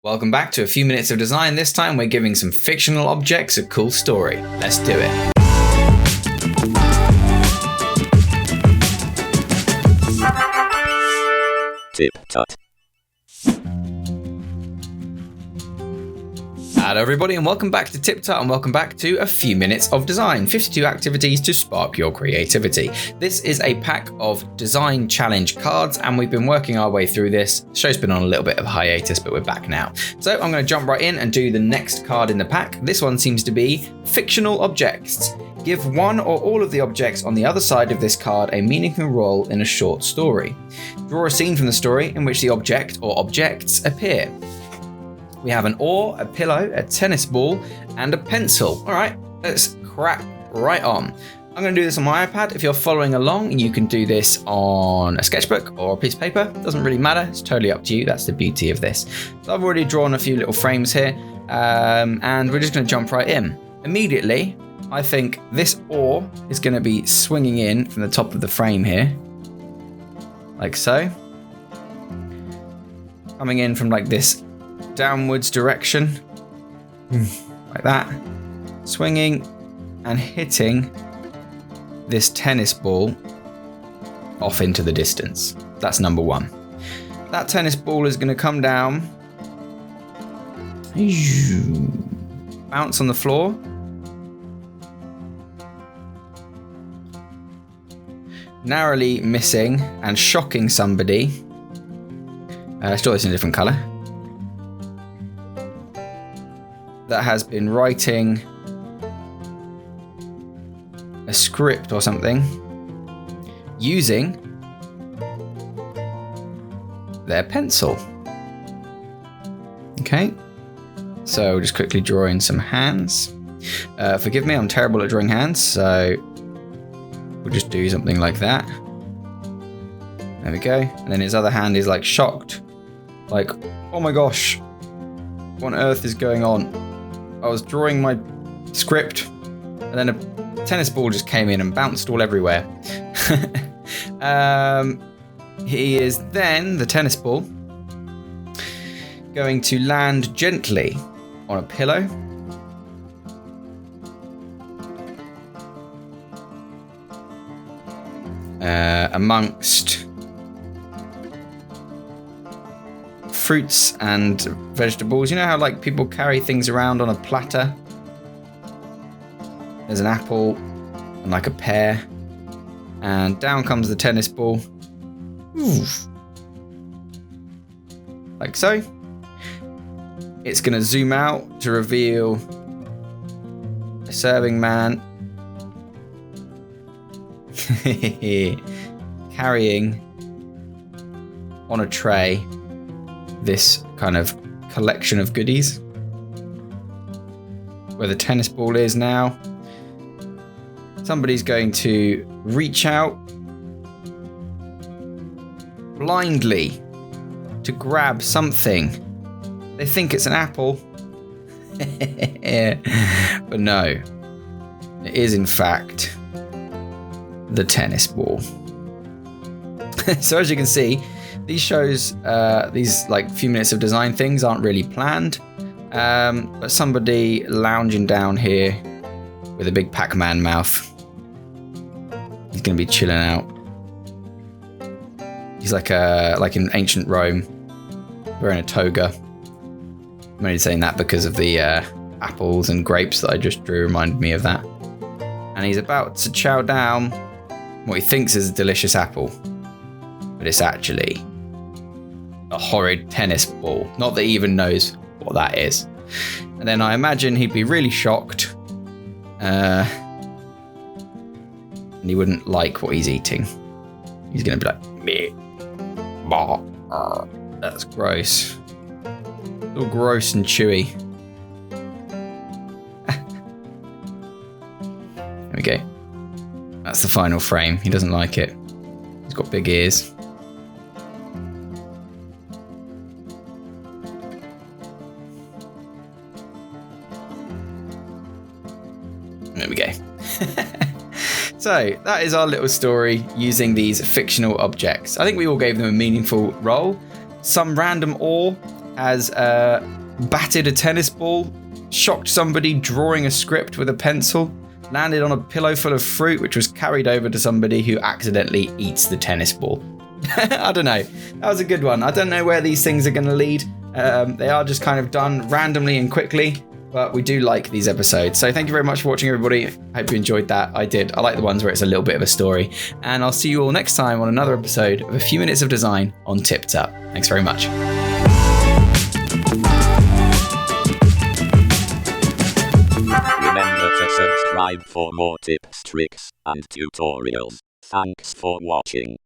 Welcome back to a few minutes of design. This time we're giving some fictional objects a cool story. Let's do it. TipTut. Hello everybody and welcome back to TipTut and welcome back to a few minutes of design. 52 activities to spark your creativity. This is a pack of design challenge cards and we've been working our way through this. The show's been on a little bit of a hiatus, but we're back now. So I'm going to jump right in and do the next card in the pack. This one seems to be fictional objects. Give one or all of the objects on the other side of this card a meaningful role in a short story. Draw a scene from the story in which the object or objects appear. We have an oar, a pillow, a tennis ball, and a pencil. All right, let's crack right on. I'm going to do this on my iPad. If you're following along, you can do this on a sketchbook or a piece of paper. Doesn't really matter. It's totally up to you. That's the beauty of this. So I've already drawn a few little frames here, and we're just going to jump right in. Immediately, I think this oar is going to be swinging in from the top of the frame here, like so. Coming in from like this downwards direction, like that, swinging and hitting this tennis ball off into the distance. That's number one. That tennis ball is going to come down, bounce on the floor, narrowly missing and shocking somebody. Let's draw this in a different colour. That has been writing a script or something using their pencil. Okay, so we'll just quickly draw in some hands. Forgive me, I'm terrible at drawing hands, so we'll just do something like that. There we go. And then his other hand is like shocked, like, oh my gosh, what on earth is going on? I was drawing my script and then a tennis ball just came in and bounced all everywhere. He is then, the tennis ball, going to land gently on a pillow. Amongst fruits and vegetables. You know how like people carry things around on a platter? There's an apple and like a pear, and down comes the tennis ball. Oof. Like so. It's going to zoom out to reveal a serving man carrying on a tray this kind of collection of goodies. Where the tennis ball is now, somebody's going to reach out blindly to grab something. They think it's an apple, but no, it is in fact the tennis ball. So as you can see, these shows, these like few minutes of design things aren't really planned, but somebody lounging down here with a big Pac-Man mouth. He's going to be chilling out. He's like in ancient Rome, wearing a toga. I'm only saying that because of the apples and grapes that I just drew reminded me of that. And he's about to chow down what he thinks is a delicious apple, but it's actually a horrid tennis ball. Not that he even knows what that is. And then I imagine he'd be really shocked, and he wouldn't like what he's eating. He's going to be like, meh, bah, that's gross. All gross and chewy. There we go. That's the final frame. He doesn't like it. He's got big ears. There we go. So that is our little story using these fictional objects. I think we all gave them a meaningful role. Some random ore has batted a tennis ball, shocked somebody drawing a script with a pencil, landed on a pillow full of fruit, which was carried over to somebody who accidentally eats the tennis ball. I don't know. That was a good one. I don't know where these things are going to lead. They are just kind of done randomly and quickly, but we do like these episodes. So thank you very much for watching, everybody. Hope you enjoyed that. I did. I like the ones where it's a little bit of a story. And I'll see you all next time on another episode of A Few Minutes of Design on TipTut. Thanks very much. Remember to subscribe for more tips, tricks, and tutorials. Thanks for watching.